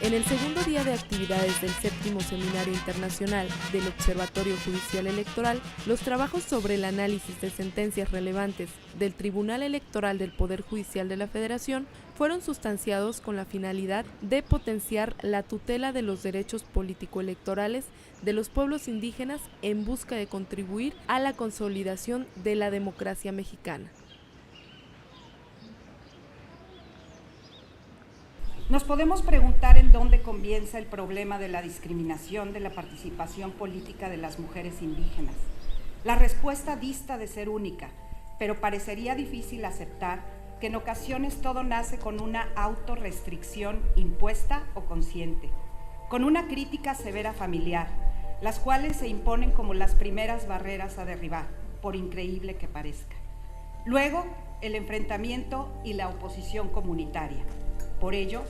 En el segundo día de actividades del séptimo Seminario Internacional del Observatorio Judicial Electoral, los trabajos sobre el análisis de sentencias relevantes del Tribunal Electoral del Poder Judicial de la Federación fueron sustanciados con la finalidad de potenciar la tutela de los derechos político-electorales de los pueblos indígenas en busca de contribuir a la consolidación de la democracia mexicana. Nos podemos preguntar en dónde comienza el problema de la discriminación de la participación política de las mujeres indígenas. La respuesta dista de ser única, pero parecería difícil aceptar que en ocasiones todo nace con una autorrestricción impuesta o consciente, con una crítica severa familiar, las cuales se imponen como las primeras barreras a derribar, por increíble que parezca. Luego, el enfrentamiento y la oposición comunitaria. Por ello,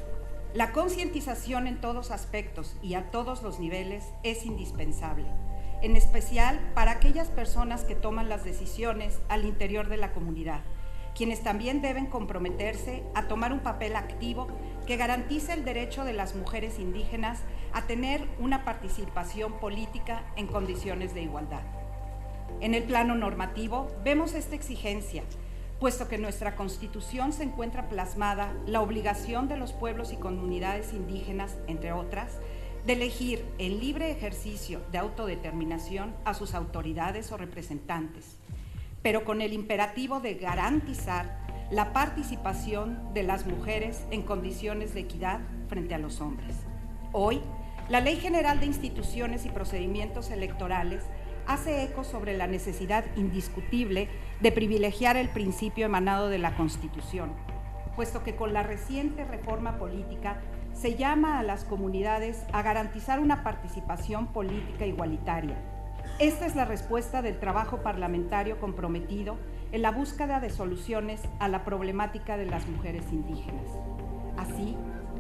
la concientización en todos aspectos y a todos los niveles es indispensable, en especial para aquellas personas que toman las decisiones al interior de la comunidad, quienes también deben comprometerse a tomar un papel activo que garantice el derecho de las mujeres indígenas a tener una participación política en condiciones de igualdad. En el plano normativo, vemos esta exigencia, puesto que en nuestra Constitución se encuentra plasmada la obligación de los pueblos y comunidades indígenas, entre otras, de elegir el libre ejercicio de autodeterminación a sus autoridades o representantes, pero con el imperativo de garantizar la participación de las mujeres en condiciones de equidad frente a los hombres. Hoy, la Ley General de Instituciones y Procedimientos Electorales hace eco sobre la necesidad indiscutible de privilegiar el principio emanado de la Constitución, puesto que con la reciente reforma política se llama a las comunidades a garantizar una participación política igualitaria. Esta es la respuesta del trabajo parlamentario comprometido en la búsqueda de soluciones a la problemática de las mujeres indígenas. Así,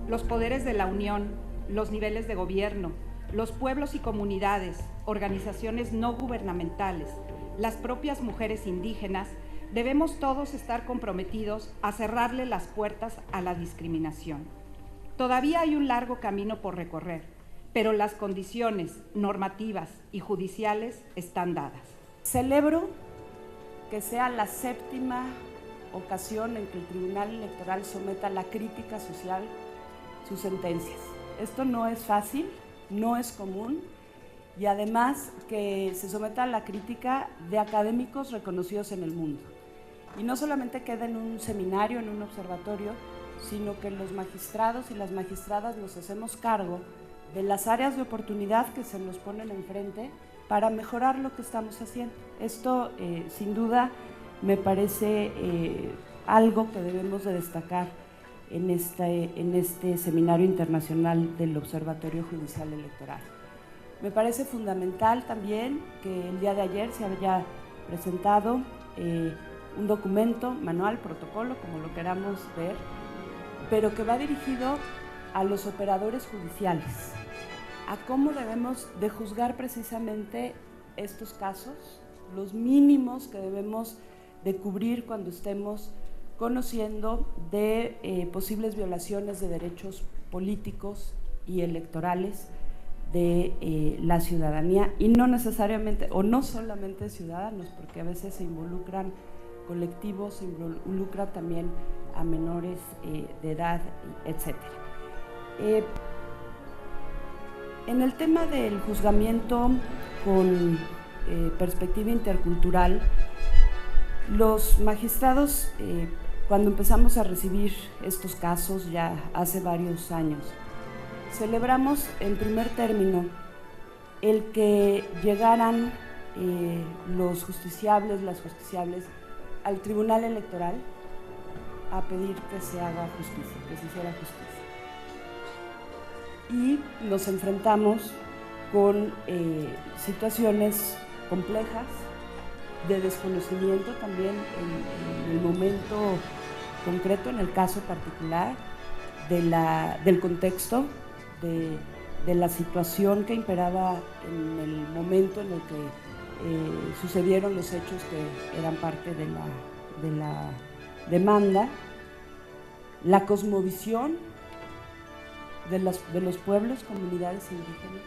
los poderes de la Unión, los niveles de gobierno, los pueblos y comunidades, organizaciones no gubernamentales, las propias mujeres indígenas, debemos todos estar comprometidos a cerrarle las puertas a la discriminación. Todavía hay un largo camino por recorrer, pero las condiciones normativas y judiciales están dadas. Celebro que sea la séptima ocasión en que el Tribunal Electoral someta a la crítica social sus sentencias. Esto no es fácil, no es común, y además que se someta a la crítica de académicos reconocidos en el mundo. Y no solamente queda en un seminario, en un observatorio, sino que los magistrados y las magistradas nos hacemos cargo de las áreas de oportunidad que se nos ponen enfrente para mejorar lo que estamos haciendo. Esto, sin duda, me parece algo que debemos de destacar en este Seminario Internacional del Observatorio Judicial Electoral. Me parece fundamental también que el día de ayer se haya presentado un documento, manual, protocolo, como lo queramos ver, pero que va dirigido a los operadores judiciales, a cómo debemos de juzgar precisamente estos casos, los mínimos que debemos de cubrir cuando estemos conociendo de posibles violaciones de derechos políticos y electorales de la ciudadanía, y no necesariamente, o no solamente ciudadanos, porque a veces se involucran colectivos, se involucra también a menores de edad, etc. En el tema del juzgamiento con perspectiva intercultural, los magistrados, cuando empezamos a recibir estos casos ya hace varios años, celebramos en primer término el que llegaran los justiciables, las justiciables, al Tribunal Electoral a pedir que se haga justicia, que se hiciera justicia. Y nos enfrentamos con situaciones complejas de desconocimiento también en el momento concreto, en el caso particular del contexto, de la situación que imperaba en el momento en el que sucedieron los hechos que eran parte de la demanda, la cosmovisión de los pueblos, comunidades indígenas,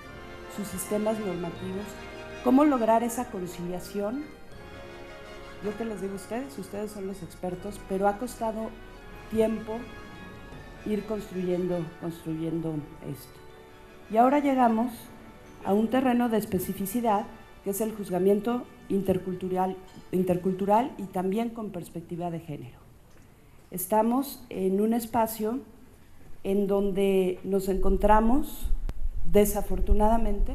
sus sistemas normativos, cómo lograr esa conciliación. Yo que les digo a ustedes son los expertos, pero ha costado tiempo ir construyendo esto. Y ahora llegamos a un terreno de especificidad, que es el juzgamiento intercultural y también con perspectiva de género. Estamos en un espacio en donde nos encontramos, desafortunadamente,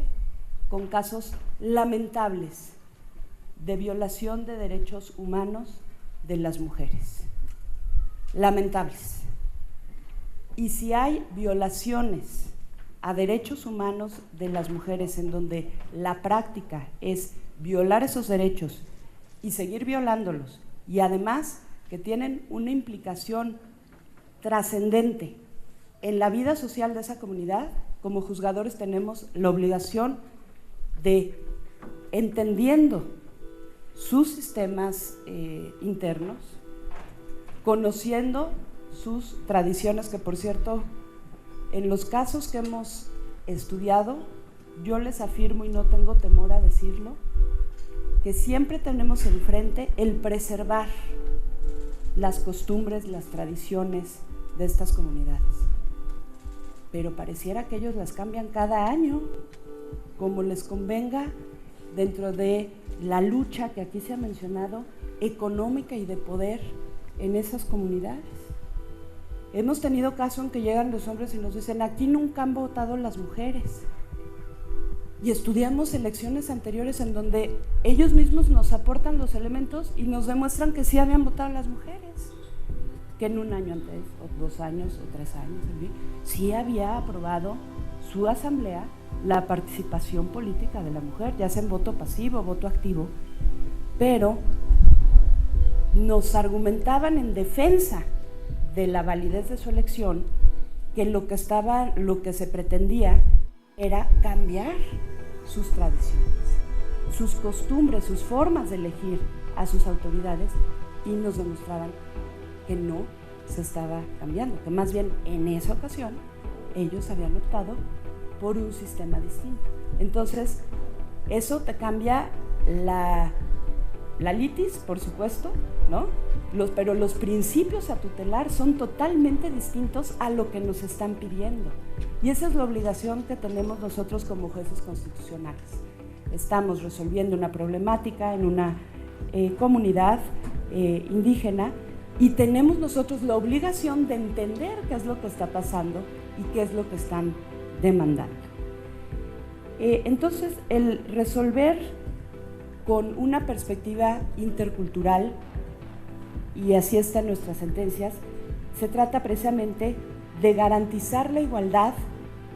con casos lamentables de violación de derechos humanos de las mujeres. Lamentables. Y si hay violaciones a derechos humanos de las mujeres en donde la práctica es violar esos derechos y seguir violándolos, y además que tienen una implicación trascendente en la vida social de esa comunidad, como juzgadores tenemos la obligación de, entendiendo sus sistemas internos, conociendo sus tradiciones, que por cierto, en los casos que hemos estudiado, yo les afirmo y no tengo temor a decirlo, que siempre tenemos enfrente el preservar las costumbres, las tradiciones de estas comunidades. Pero pareciera que ellos las cambian cada año, como les convenga, dentro de la lucha que aquí se ha mencionado, económica y de poder en esas comunidades. Hemos tenido casos en que llegan los hombres y nos dicen, aquí nunca han votado las mujeres. Y estudiamos elecciones anteriores en donde ellos mismos nos aportan los elementos y nos demuestran que sí habían votado las mujeres, que en un año antes, o 2 años, o 3 años, sí había aprobado su asamblea la participación política de la mujer, ya sea en voto pasivo, voto activo, pero nos argumentaban en defensa de la validez de su elección que lo que se pretendía era cambiar sus tradiciones, sus costumbres, sus formas de elegir a sus autoridades, y nos demostraban que no se estaba cambiando, que más bien en esa ocasión ellos habían optado por un sistema distinto. Entonces, eso te cambia la litis, por supuesto, ¿no? Pero los principios a tutelar son totalmente distintos a lo que nos están pidiendo. Y esa es la obligación que tenemos nosotros como jueces constitucionales. Estamos resolviendo una problemática en una comunidad indígena y tenemos nosotros la obligación de entender qué es lo que está pasando y qué es lo que están demandando. Entonces, el resolver con una perspectiva intercultural, y así están nuestras sentencias, se trata precisamente de garantizar la igualdad,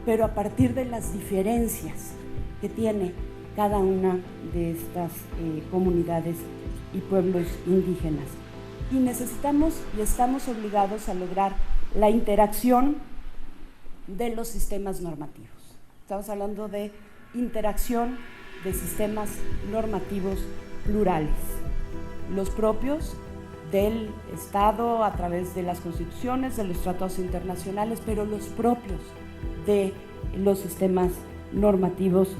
pero a partir de las diferencias que tiene cada una de estas comunidades y pueblos indígenas. Y necesitamos y estamos obligados a lograr la interacción de los sistemas normativos. Estamos hablando de interacción de sistemas normativos plurales, los propios del Estado a través de las constituciones, de los tratados internacionales, pero los propios de los sistemas normativos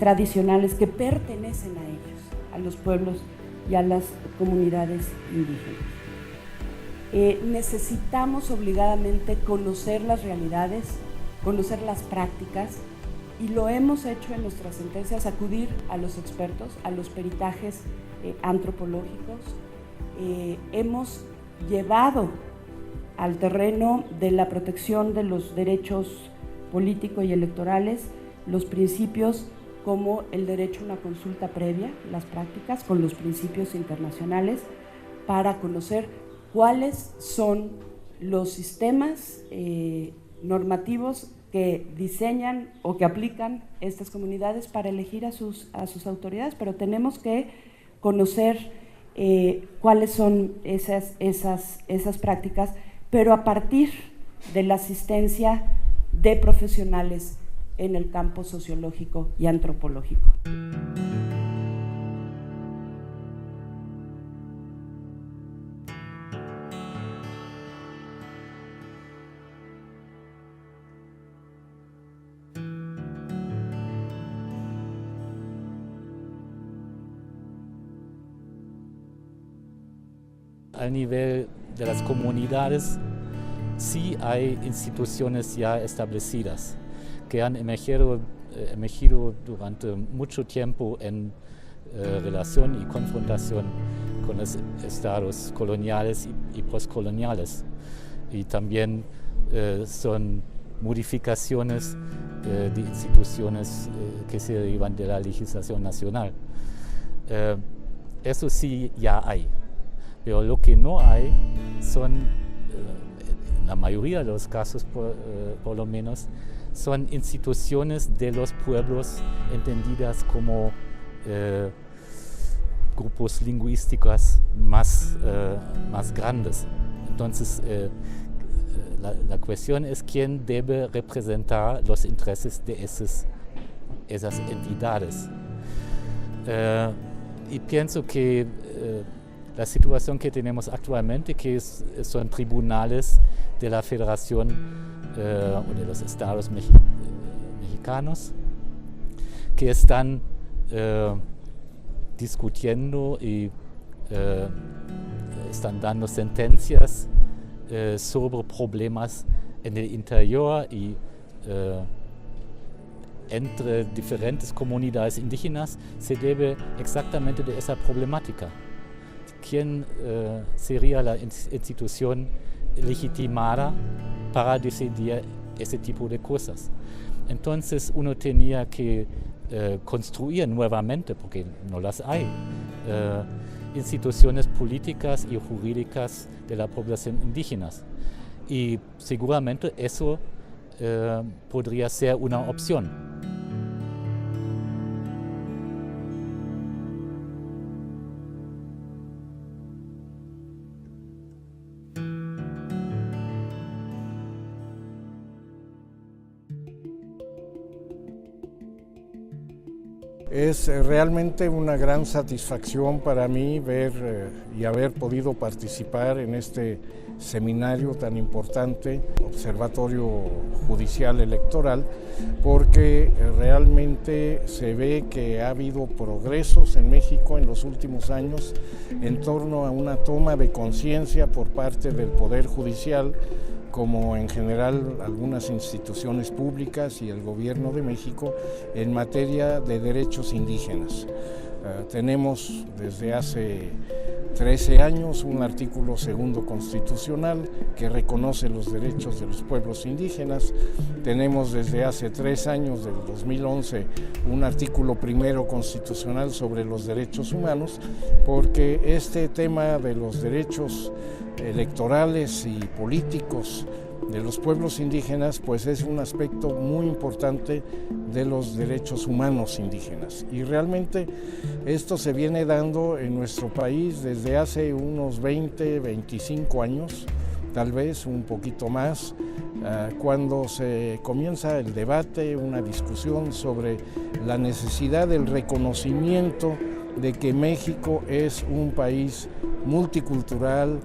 tradicionales que pertenecen a ellos, a los pueblos y a las comunidades indígenas. Necesitamos obligadamente conocer las realidades, conocer las prácticas, y lo hemos hecho en nuestras sentencias, acudir a los expertos, a los peritajes antropológicos. Hemos llevado al terreno de la protección de los derechos políticos y electorales los principios como el derecho a una consulta previa, las prácticas con los principios internacionales, para conocer cuáles son los sistemas normativos que diseñan o que aplican estas comunidades para elegir a sus autoridades, pero tenemos que conocer cuáles son esas prácticas, pero a partir de la asistencia de profesionales en el campo sociológico y antropológico. al nivel de las comunidades sí hay instituciones ya establecidas que han emergido durante mucho tiempo en relación y confrontación con los estados coloniales y postcoloniales. Y también son modificaciones de instituciones que se derivan de la legislación nacional. Eso sí ya hay, pero lo que no hay son, en la mayoría de los casos por lo menos, son instituciones de los pueblos entendidas como grupos lingüísticos más grandes. Entonces, la cuestión es quién debe representar los intereses de esas entidades. Y pienso que la situación que tenemos actualmente, que son tribunales de la Federación o de los estados mexicanos, que están discutiendo y están dando sentencias sobre problemas en el interior y entre diferentes comunidades indígenas, se debe exactamente de esa problemática. ¿Quién sería la institución legitimada para decidir ese tipo de cosas? Entonces uno tenía que construir nuevamente, porque no las hay, instituciones políticas y jurídicas de la población indígena. Y seguramente eso podría ser una opción. Es realmente una gran satisfacción para mí ver y haber podido participar en este seminario tan importante, Observatorio Judicial Electoral, porque realmente se ve que ha habido progresos en México en los últimos años en torno a una toma de conciencia por parte del Poder Judicial, como en general algunas instituciones públicas y el Gobierno de México en materia de derechos indígenas. Tenemos desde hace 13 años un artículo segundo constitucional que reconoce los derechos de los pueblos indígenas. Tenemos desde hace 3 años, del 2011, un artículo primero constitucional sobre los derechos humanos, porque este tema de los derechos electorales y políticos de los pueblos indígenas pues es un aspecto muy importante de los derechos humanos indígenas, y realmente esto se viene dando en nuestro país desde hace unos 20, 25 años, tal vez un poquito más, cuando se comienza el debate, una discusión sobre la necesidad del reconocimiento de que México es un país multicultural,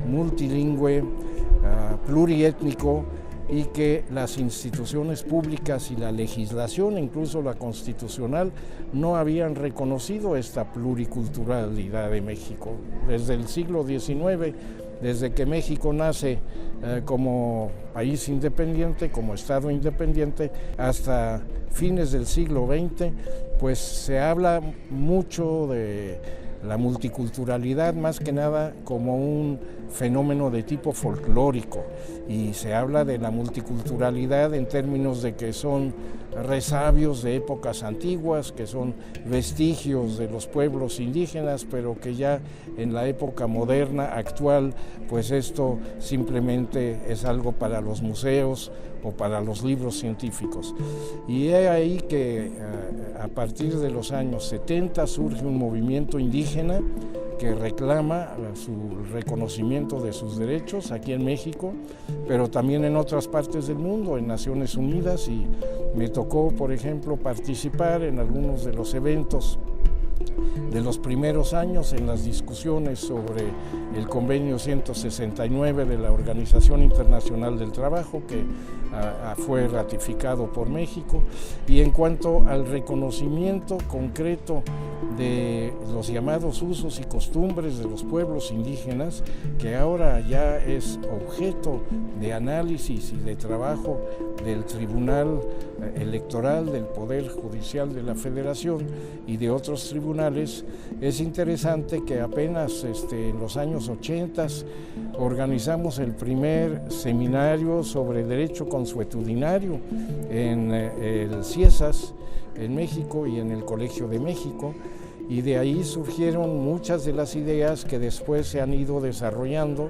multilingüe, pluriétnico, y que las instituciones públicas y la legislación, incluso la constitucional, no habían reconocido esta pluriculturalidad de México. Desde el siglo XIX, desde que México nace como país independiente, como Estado independiente, hasta fines del siglo XX, pues se habla mucho de la multiculturalidad, más que nada como un fenómeno de tipo folclórico, y se habla de la multiculturalidad en términos de que son resabios de épocas antiguas, que son vestigios de los pueblos indígenas, pero que ya en la época moderna, actual, pues esto simplemente es algo para los museos o para los libros científicos. Y es ahí que a partir de los años 70 surge un movimiento indígena que reclama su reconocimiento de sus derechos aquí en México, pero también en otras partes del mundo, en Naciones Unidas, y me tocó, por ejemplo, participar en algunos de los eventos de los primeros años en las discusiones sobre el convenio 169 de la Organización Internacional del Trabajo, que fue ratificado por México, y en cuanto al reconocimiento concreto de los llamados usos y costumbres de los pueblos indígenas, que ahora ya es objeto de análisis y de trabajo del Tribunal Electoral, del Poder Judicial de la Federación y de otros tribunales. Es interesante que apenas en los años 80 organizamos el primer seminario sobre derecho consuetudinario en el CIESAS en México y en el Colegio de México, y de ahí surgieron muchas de las ideas que después se han ido desarrollando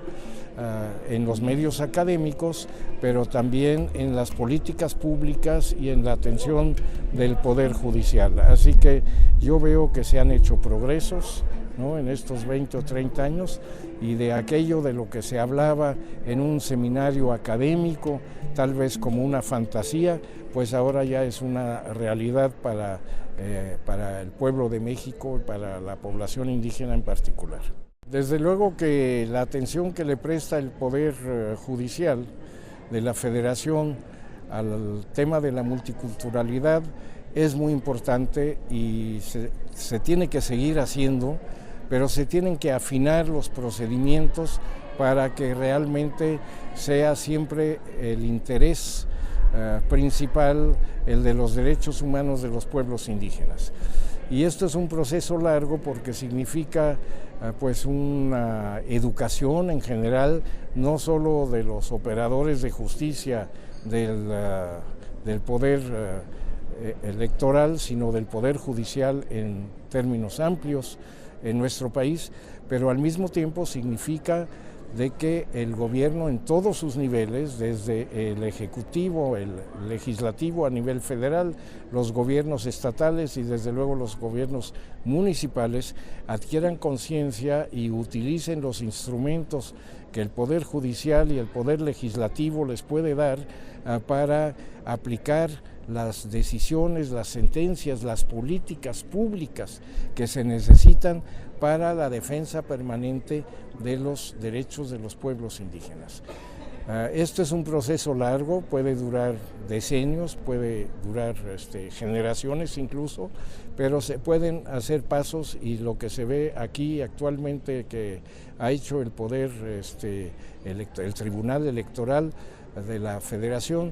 en los medios académicos, pero también en las políticas públicas y en la atención del Poder Judicial. Así que yo veo que se han hecho progresos, ¿no?, en estos 20 o 30 años, y de aquello de lo que se hablaba en un seminario académico, tal vez como una fantasía, pues ahora ya es una realidad para el pueblo de México y para la población indígena en particular. Desde luego que la atención que le presta el Poder Judicial de la Federación al tema de la multiculturalidad es muy importante y se tiene que seguir haciendo, pero se tienen que afinar los procedimientos para que realmente sea siempre el interés principal el de los derechos humanos de los pueblos indígenas. Y esto es un proceso largo porque significa pues una educación en general, no solo de los operadores de justicia del poder electoral, sino del poder judicial en términos amplios en nuestro país, pero al mismo tiempo significa de que el gobierno en todos sus niveles, desde el ejecutivo, el legislativo a nivel federal, los gobiernos estatales y desde luego los gobiernos municipales, adquieran conciencia y utilicen los instrumentos que el Poder Judicial y el Poder Legislativo les puede dar para aplicar las decisiones, las sentencias, las políticas públicas que se necesitan para la defensa permanente de los derechos de los pueblos indígenas. Esto es un proceso largo, puede durar decenios, puede durar generaciones incluso, pero se pueden hacer pasos, y lo que se ve aquí actualmente que ha hecho el Poder, el Tribunal Electoral de la Federación,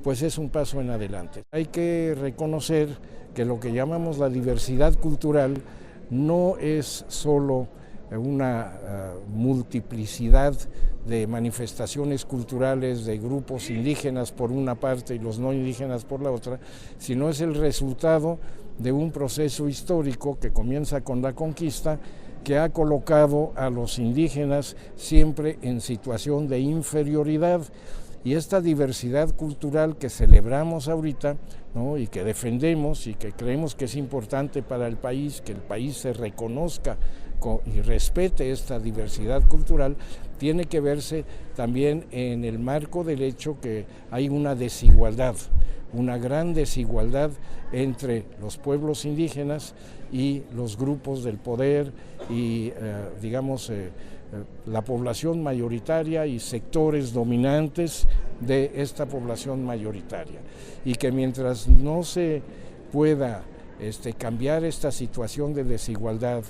pues es un paso en adelante. Hay que reconocer que lo que llamamos la diversidad cultural no es solo una multiplicidad de manifestaciones culturales de grupos indígenas por una parte y los no indígenas por la otra, sino es el resultado de un proceso histórico que comienza con la conquista, que ha colocado a los indígenas siempre en situación de inferioridad. Y esta diversidad cultural que celebramos ahorita, ¿no?, y que defendemos y que creemos que es importante para el país, que el país se reconozca y respete esta diversidad cultural, tiene que verse también en el marco del hecho que hay una desigualdad, una gran desigualdad entre los pueblos indígenas y los grupos del poder y, la población mayoritaria y sectores dominantes de esta población mayoritaria. Y que mientras no se pueda cambiar esta situación de desigualdad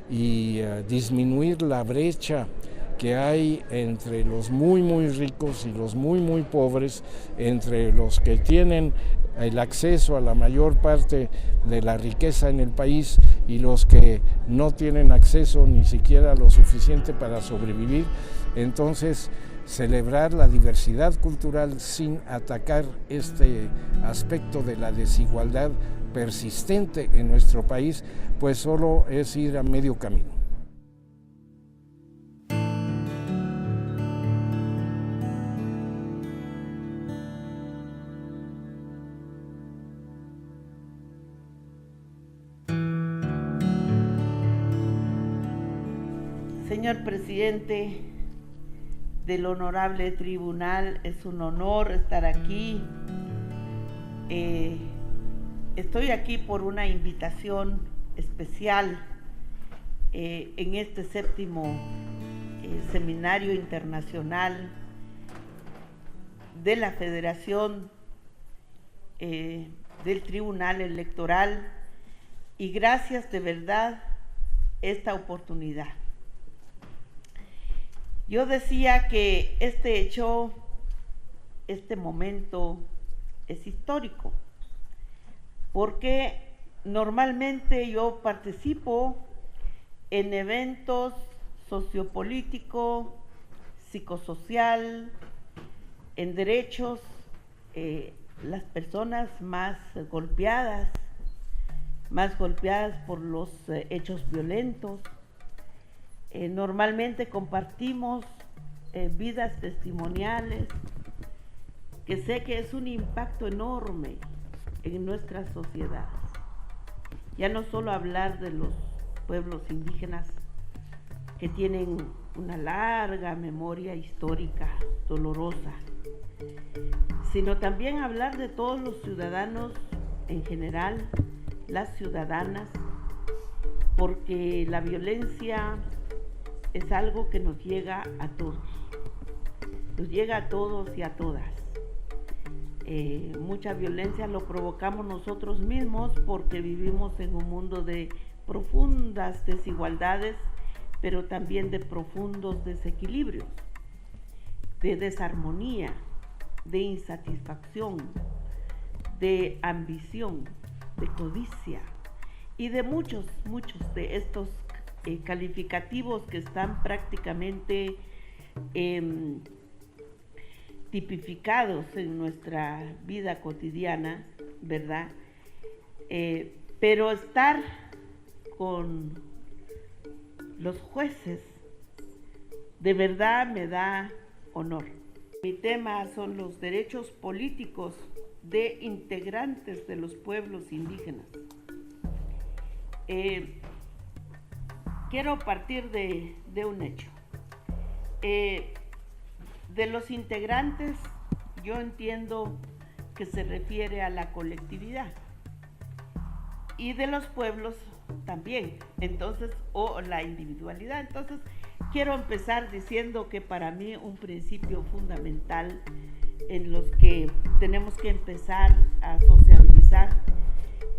y disminuir la brecha que hay entre los muy ricos y los muy pobres, entre los que tienen el acceso a la mayor parte de la riqueza en el país y los que no tienen acceso ni siquiera lo suficiente para sobrevivir. Entonces, celebrar la diversidad cultural sin atacar este aspecto de la desigualdad persistente en nuestro país, pues solo es ir a medio camino. Señor presidente del Honorable Tribunal, es un honor estar aquí. Estoy aquí por una invitación especial en este 7º Seminario Internacional de la Federación del Tribunal Electoral, y gracias de verdad esta oportunidad. Yo decía que este hecho, este momento es histórico, porque normalmente yo participo en eventos sociopolítico, psicosocial, en derechos, las personas más golpeadas por los hechos violentos. Normalmente compartimos vidas testimoniales, que sé que es un impacto enorme en nuestra sociedad. Ya no solo hablar de los pueblos indígenas que tienen una larga memoria histórica dolorosa, sino también hablar de todos los ciudadanos en general, las ciudadanas, porque la violencia es algo que nos llega a todos y a todas. Mucha violencia lo provocamos nosotros mismos porque vivimos en un mundo de profundas desigualdades, pero también de profundos desequilibrios, de desarmonía, de insatisfacción, de ambición, de codicia y de muchos de estos calificativos que están prácticamente tipificados en nuestra vida cotidiana, ¿verdad? Pero estar con los jueces de verdad me da honor. Mi tema son los derechos políticos de integrantes de los pueblos indígenas. Quiero partir de un hecho. De los integrantes, yo entiendo que se refiere a la colectividad, y de los pueblos también, entonces, o la individualidad. Entonces, quiero empezar diciendo que para mí un principio fundamental en los que tenemos que empezar a sociabilizar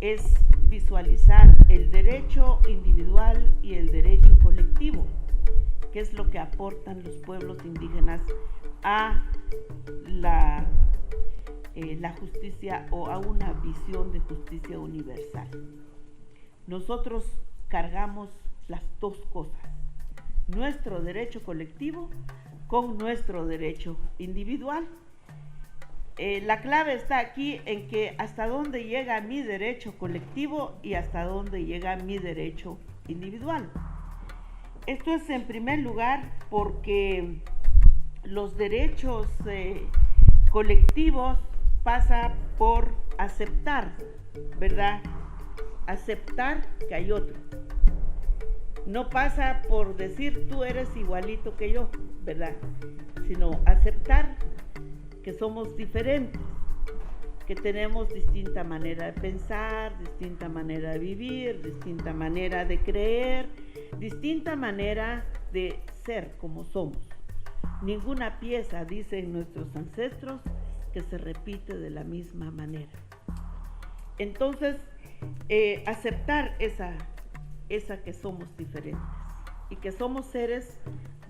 es visualizar el derecho individual y el derecho colectivo, que es lo que aportan los pueblos indígenas a la justicia, o a una visión de justicia universal. Nosotros cargamos las dos cosas, nuestro derecho colectivo con nuestro derecho individual. La clave está aquí en que hasta dónde llega mi derecho colectivo y hasta dónde llega mi derecho individual. Esto es en primer lugar porque los derechos colectivos pasa por aceptar, ¿verdad? Aceptar que hay otro. No pasa por decir tú eres igualito que yo, ¿verdad? Sino aceptar que somos diferentes, que tenemos distinta manera de pensar, distinta manera de vivir, distinta manera de creer, distinta manera de ser como somos. Ninguna pieza, dicen nuestros ancestros, que se repite de la misma manera. Entonces, aceptar esa que somos diferentes y que somos seres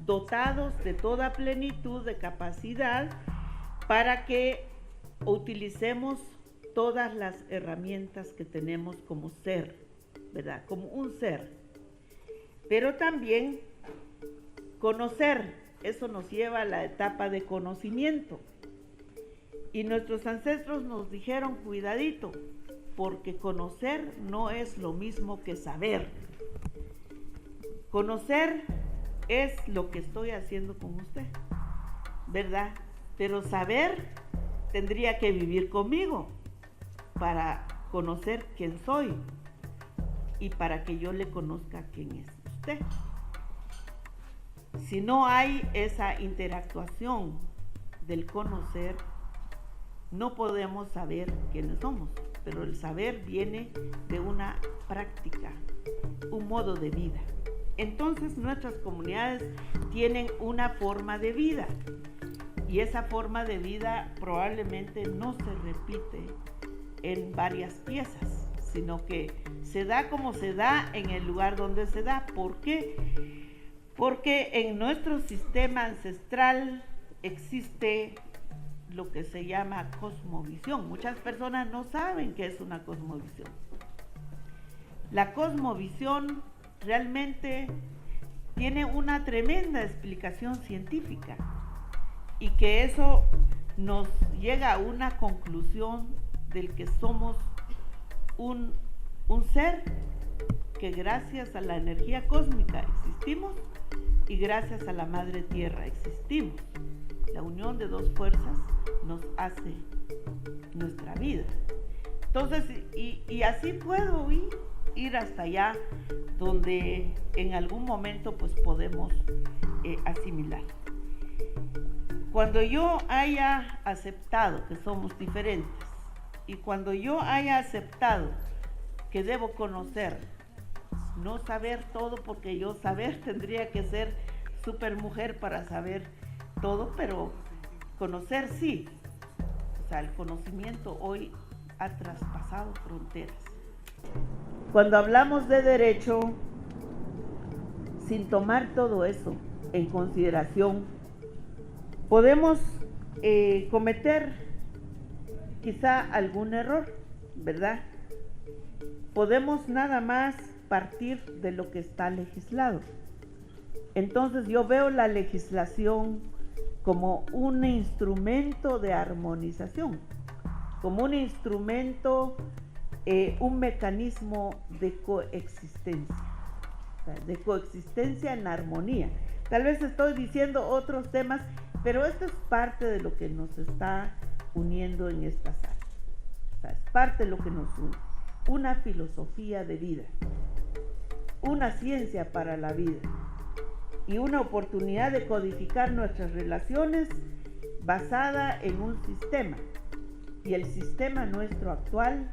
dotados de toda plenitud de capacidad para que utilicemos todas las herramientas que tenemos como ser, ¿verdad? Como un ser. Pero también conocer, eso nos lleva a la etapa de conocimiento. Y nuestros ancestros nos dijeron, cuidadito, porque conocer no es lo mismo que saber. Conocer es lo que estoy haciendo con usted, ¿verdad? Pero saber tendría que vivir conmigo para conocer quién soy y para que yo le conozca quién es usted. Si no hay esa interactuación del conocer, no podemos saber quiénes somos, pero el saber viene de una práctica un modo de vida. Entonces nuestras comunidades tienen una forma de vida y esa forma de vida probablemente no se repite en varias piezas, sino que se da como se da en el lugar donde se da. ¿Por qué? Porque en nuestro sistema ancestral existe lo que se llama cosmovisión. Muchas personas no saben qué es una cosmovisión. La cosmovisión realmente tiene una tremenda explicación científica y que eso nos llega a una conclusión del que somos un ser que gracias a la energía cósmica existimos y gracias a la Madre Tierra existimos. La unión de dos fuerzas nos hace nuestra vida. Entonces, y así puedo ir hasta allá donde en algún momento pues podemos asimilar. Cuando yo haya aceptado que somos diferentes y cuando yo haya aceptado que debo conocer, no saber todo, porque yo saber tendría que ser supermujer para saber todo, pero conocer sí. O sea, el conocimiento hoy ha traspasado fronteras. Cuando hablamos de derecho, sin tomar todo eso en consideración, podemos cometer quizá algún error, ¿verdad? Podemos nada más partir de lo que está legislado. Entonces yo veo la legislación como un instrumento de armonización, como un instrumento, un mecanismo de coexistencia, o sea, de coexistencia en armonía. Tal vez estoy diciendo otros temas, pero esto es parte de lo que nos está uniendo en esta sala. O sea, es parte de lo que nos une. Una filosofía de vida, una ciencia para la vida y una oportunidad de codificar nuestras relaciones basada en un sistema. Y el sistema nuestro actual,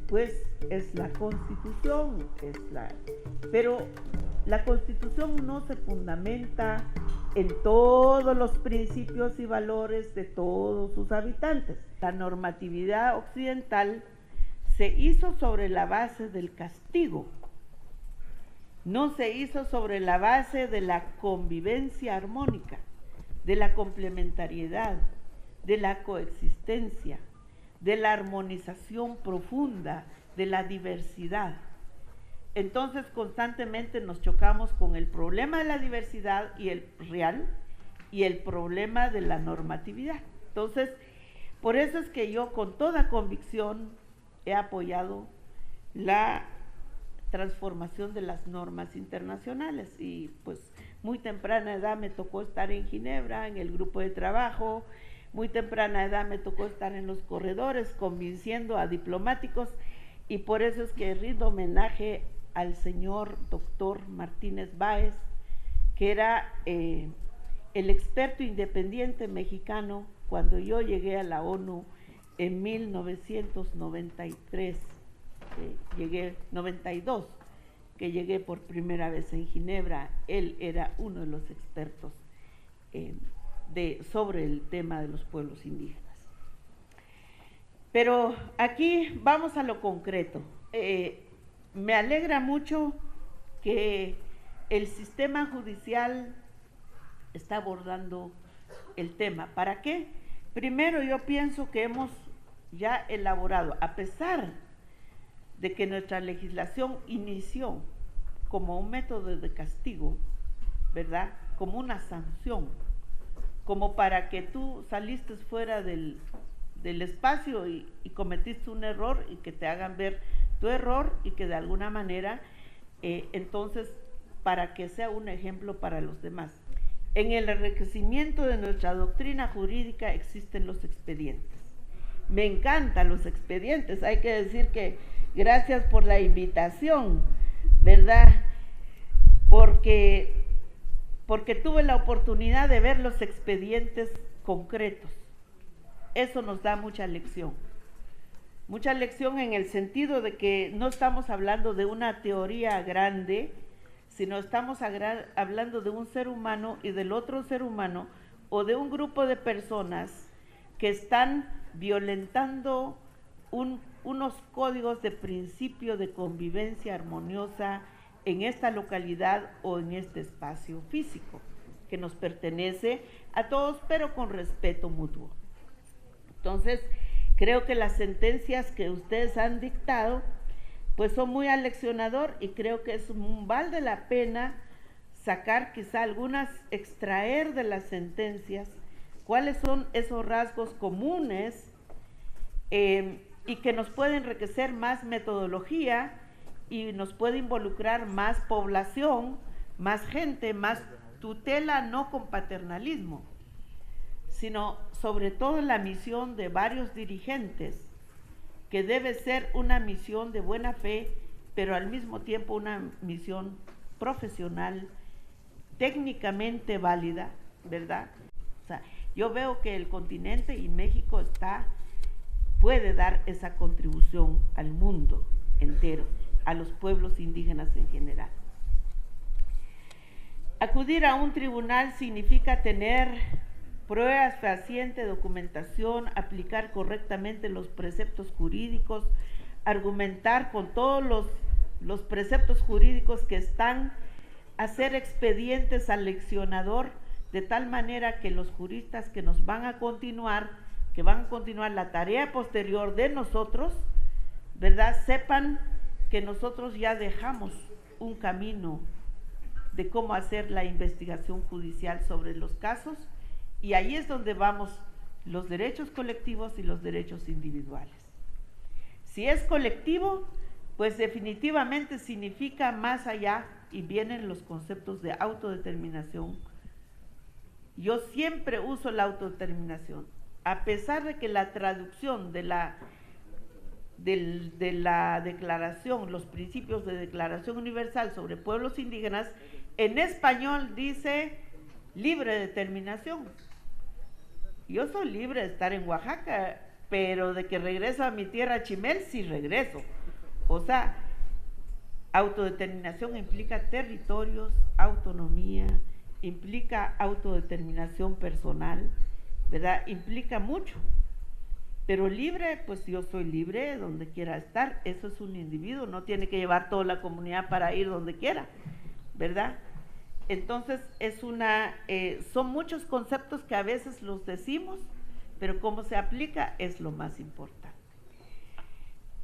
pues, es la Constitución, pero la Constitución no se fundamenta en todos los principios y valores de todos sus habitantes. La normatividad occidental se hizo sobre la base del castigo, no se hizo sobre la base de la convivencia armónica, de la complementariedad, de la coexistencia, de la armonización profunda, de la diversidad. Entonces constantemente nos chocamos con el problema de la diversidad y el real y el problema de la normatividad. Entonces, por eso es que yo con toda convicción he apoyado la transformación de las normas internacionales y pues muy temprana edad me tocó estar en Ginebra, en el grupo de trabajo, muy temprana edad me tocó estar en los corredores convenciendo a diplomáticos y por eso es que rindo homenaje al señor doctor Martínez Báez, que era el experto independiente mexicano cuando yo llegué a la ONU en 1993, 92, que llegué por primera vez en Ginebra. Él era uno de los expertos sobre el tema de los pueblos indígenas. Pero aquí vamos a lo concreto. Me alegra mucho que el sistema judicial está abordando el tema. ¿Para qué? Primero, yo pienso que hemos ya elaborado, a pesar de que nuestra legislación inició como un método de castigo, ¿verdad? Como una sanción, como para que tú saliste fuera del espacio y cometiste un error y que te hagan ver tu error y que de alguna manera, entonces, para que sea un ejemplo para los demás. En el enriquecimiento de nuestra doctrina jurídica existen los expedientes. Me encantan los expedientes, hay que decir que gracias por la invitación, ¿verdad? Porque tuve la oportunidad de ver los expedientes concretos. Eso nos da mucha lección mucha lección en el sentido de que no estamos hablando de una teoría grande, sino estamos hablando de un ser humano y del otro ser humano, o de un grupo de personas que están violentando unos códigos de principio de convivencia armoniosa en esta localidad o en este espacio físico que nos pertenece a todos, pero con respeto mutuo. Entonces, creo que las sentencias que ustedes han dictado pues son muy aleccionador, y creo que vale la pena sacar quizá algunas, extraer de las sentencias cuáles son esos rasgos comunes y que nos puede enriquecer más metodología y nos puede involucrar más población, más gente, más tutela, no con paternalismo, sino sobre todo la misión de varios dirigentes, que debe ser una misión de buena fe, pero al mismo tiempo una misión profesional, técnicamente válida, ¿verdad? O sea, yo veo que el continente y México puede dar esa contribución al mundo entero, a los pueblos indígenas en general. Acudir a un tribunal significa tener pruebas fehacientes, documentación, aplicar correctamente los preceptos jurídicos, argumentar con todos los preceptos jurídicos que están, hacer expedientes al leccionador, de tal manera que los juristas que van a continuar la tarea posterior de nosotros, ¿verdad?, sepan que nosotros ya dejamos un camino de cómo hacer la investigación judicial sobre los casos, y ahí es donde vamos los derechos colectivos y los derechos individuales. Si es colectivo, pues definitivamente significa más allá, y vienen los conceptos de autodeterminación. Yo siempre uso la autodeterminación, a pesar de que la traducción de la declaración, los principios de Declaración Universal sobre Pueblos Indígenas, en español dice libre determinación. Yo soy libre de estar en Oaxaca, pero de que regreso a mi tierra Chimel, sí regreso. O sea, autodeterminación implica territorios, autonomía, implica autodeterminación personal, ¿verdad? Implica mucho. Pero libre, pues yo soy libre donde quiera estar. Eso es un individuo, no tiene que llevar toda la comunidad para ir donde quiera, ¿verdad? Entonces son muchos conceptos que a veces los decimos, pero cómo se aplica es lo más importante.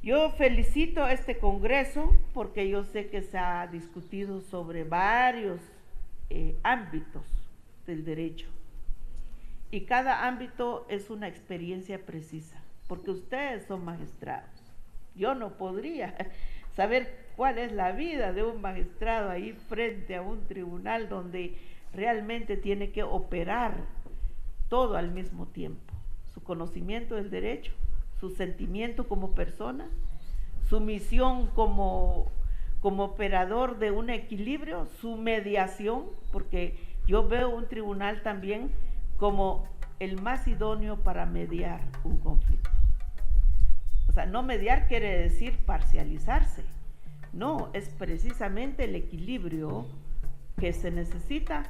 Yo felicito a este congreso porque yo sé que se ha discutido sobre varios ámbitos del derecho, y cada ámbito es una experiencia precisa, porque ustedes son magistrados. Yo no podría saber cuál es la vida de un magistrado ahí frente a un tribunal donde realmente tiene que operar todo al mismo tiempo: su conocimiento del derecho, su sentimiento como persona, su misión como operador de un equilibrio, su mediación, porque yo veo un tribunal también como el más idóneo para mediar un conflicto. O sea, no mediar quiere decir parcializarse, no, es precisamente el equilibrio que se necesita.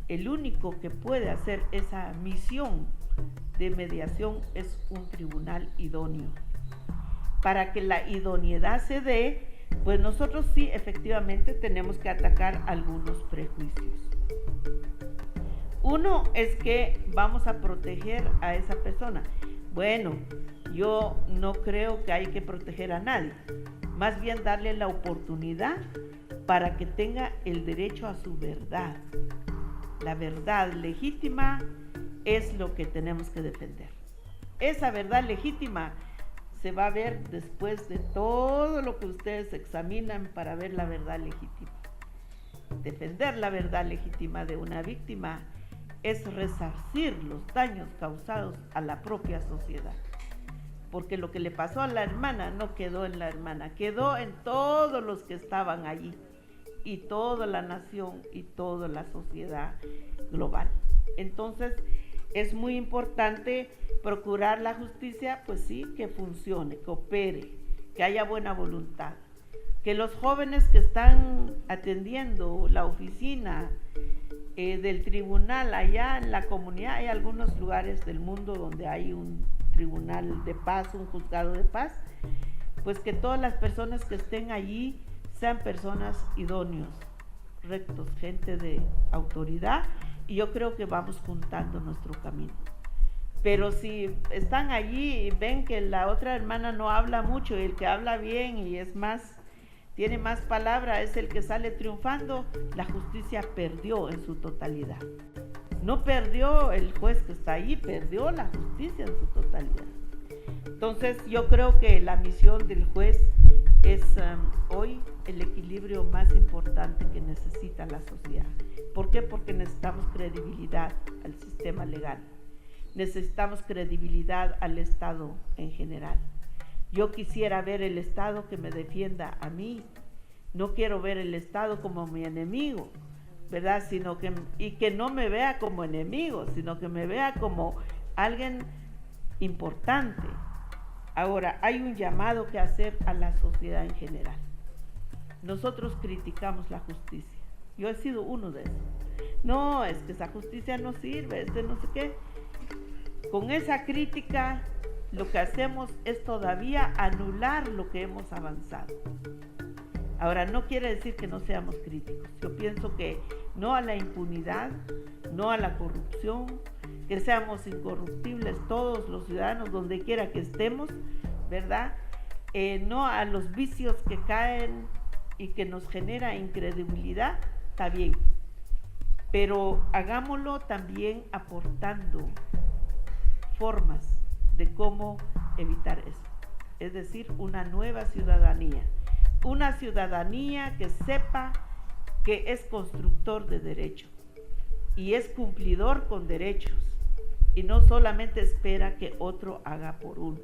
El único que puede hacer esa misión de mediación es un tribunal idóneo. Para que la idoneidad se dé, pues nosotros sí efectivamente tenemos que atacar algunos prejuicios. Uno es que vamos a proteger a esa persona. Bueno, yo no creo que hay que proteger a nadie, más bien darle la oportunidad para que tenga el derecho a su verdad. La verdad legítima es lo que tenemos que defender. Esa verdad legítima se va a ver después de todo lo que ustedes examinan para ver la verdad legítima. Defender la verdad legítima de una víctima es resarcir los daños causados a la propia sociedad. Porque lo que le pasó a la hermana no quedó en la hermana, quedó en todos los que estaban allí, y toda la nación y toda la sociedad global. Entonces, es muy importante procurar la justicia, pues sí, que funcione, que opere, que haya buena voluntad, que los jóvenes que están atendiendo la oficina del tribunal allá en la comunidad, hay algunos lugares del mundo donde hay un tribunal de paz, un juzgado de paz, pues que todas las personas que estén allí sean personas idóneos, rectos, gente de autoridad, y yo creo que vamos juntando nuestro camino. Pero si están allí y ven que la otra hermana no habla mucho y el que habla bien y es más, tiene más palabra es el que sale triunfando, la justicia perdió en su totalidad. No perdió el juez que está ahí, perdió la justicia en su totalidad. Entonces yo creo que la misión del juez es hoy el equilibrio más importante que necesita la sociedad. ¿Por qué? Porque necesitamos credibilidad al sistema legal. Necesitamos credibilidad al Estado en general. Yo quisiera ver el Estado que me defienda a mí. No quiero ver el Estado como mi enemigo, ¿verdad? Y que no me vea como enemigo, sino que me vea como alguien importante. Ahora, hay un llamado que hacer a la sociedad en general. Nosotros criticamos la justicia. Yo he sido uno de esos. No, es que esa justicia no sirve, no sé qué. Con esa crítica, lo que hacemos es todavía anular lo que hemos avanzado. Ahora, no quiere decir que no seamos críticos. Yo pienso que no a la impunidad, no a la corrupción, que seamos incorruptibles todos los ciudadanos donde quiera que estemos, ¿verdad? No a los vicios que caen y que nos genera incredibilidad, está bien. Pero hagámoslo también aportando formas de cómo evitar eso. Es decir, una nueva ciudadanía. Una ciudadanía que sepa que es constructor de derechos y es cumplidor con derechos y no solamente espera que otro haga por uno.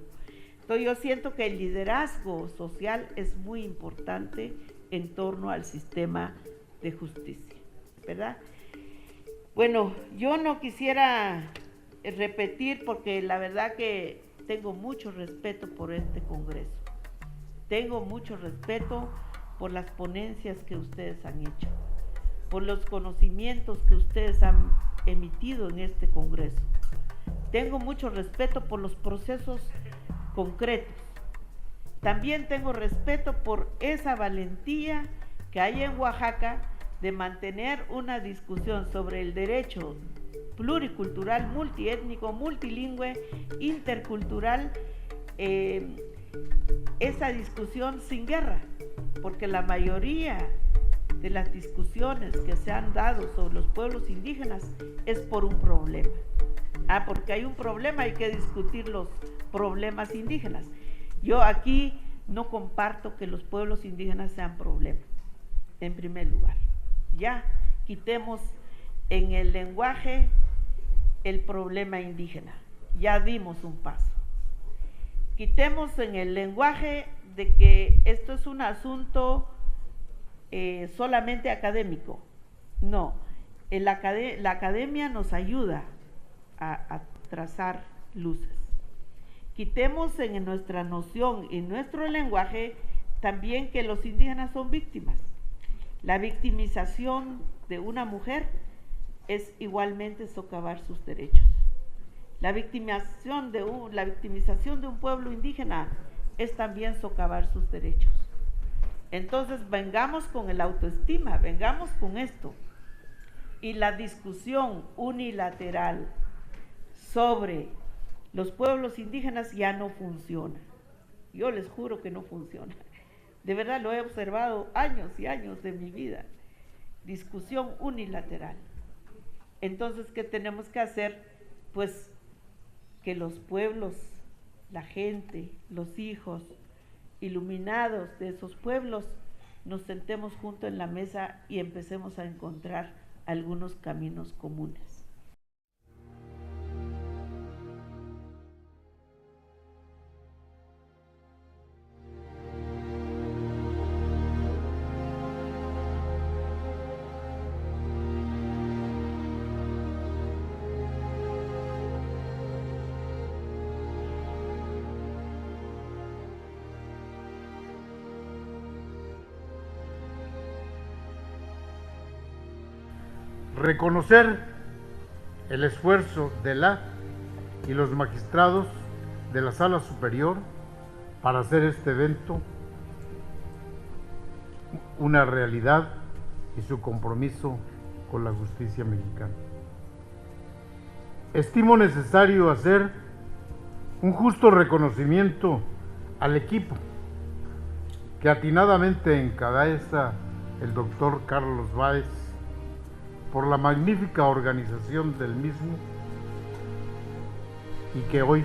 Entonces yo siento que el liderazgo social es muy importante en torno al sistema de justicia, ¿verdad? Bueno, yo no quisiera repetir porque la verdad que tengo mucho respeto por este Congreso. Tengo mucho respeto por las ponencias que ustedes han hecho, por los conocimientos que ustedes han emitido en este Congreso. Tengo mucho respeto por los procesos concretos. También tengo respeto por esa valentía que hay en Oaxaca de mantener una discusión sobre el derecho pluricultural, multiétnico, multilingüe, intercultural, esa discusión sin guerra, porque la mayoría de las discusiones que se han dado sobre los pueblos indígenas es por un problema. Porque hay un problema, hay que discutir los problemas indígenas. Yo aquí no comparto que los pueblos indígenas sean problema, en primer lugar. Ya quitemos en el lenguaje el problema indígena, ya dimos un paso. Quitemos en el lenguaje de que esto es un asunto solamente académico. No, la academia nos ayuda a trazar luces. Quitemos en nuestra noción y nuestro lenguaje también que los indígenas son víctimas. La victimización de una mujer es igualmente socavar sus derechos. La victimización de un pueblo indígena es también socavar sus derechos. Entonces vengamos con el autoestima, vengamos con esto. Y la discusión unilateral sobre los pueblos indígenas ya no funciona. Yo les juro que no funciona. De verdad lo he observado años y años de mi vida. Discusión unilateral. Entonces, ¿qué tenemos que hacer? Pues que los pueblos, la gente, los hijos iluminados de esos pueblos, nos sentemos juntos en la mesa y empecemos a encontrar algunos caminos comunes. reconocer el esfuerzo de la y los magistrados de la Sala Superior para hacer este evento una realidad y su compromiso con la justicia mexicana. Estimo necesario hacer un justo reconocimiento al equipo que atinadamente encabeza el doctor Carlos Báez por la magnífica organización del mismo y que hoy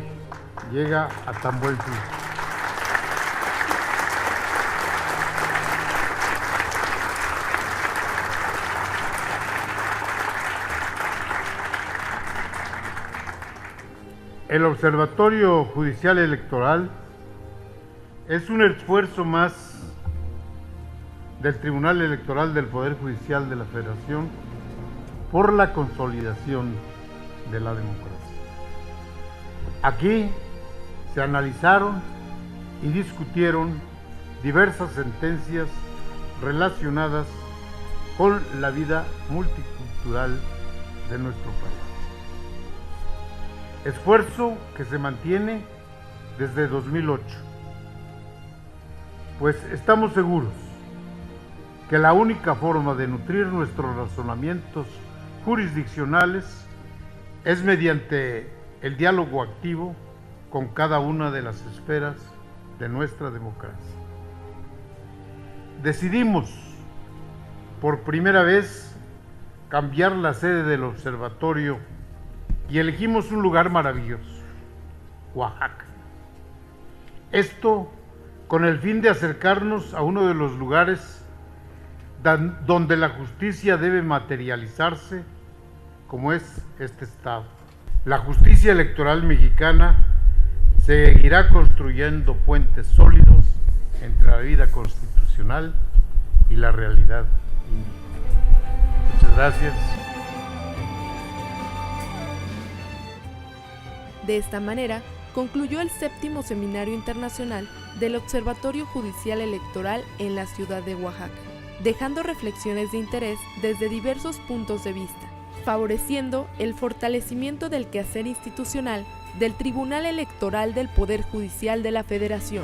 llega a tan buen fin. El Observatorio Judicial Electoral es un esfuerzo más del Tribunal Electoral del Poder Judicial de la Federación por la consolidación de la democracia. Aquí se analizaron y discutieron diversas sentencias relacionadas con la vida multicultural de nuestro país. Esfuerzo que se mantiene desde 2008, pues estamos seguros que la única forma de nutrir nuestros razonamientos jurisdiccionales es mediante el diálogo activo con cada una de las esferas de nuestra democracia. Decidimos por primera vez cambiar la sede del observatorio y elegimos un lugar maravilloso, Oaxaca. Esto con el fin de acercarnos a uno de los lugares donde la justicia debe materializarse, como es este estado. La justicia electoral mexicana seguirá construyendo puentes sólidos entre la vida constitucional y la realidad indígena. Muchas gracias. De esta manera, concluyó el 7º Seminario Internacional del Observatorio Judicial Electoral en la ciudad de Oaxaca, dejando reflexiones de interés desde diversos puntos de vista, favoreciendo el fortalecimiento del quehacer institucional del Tribunal Electoral del Poder Judicial de la Federación.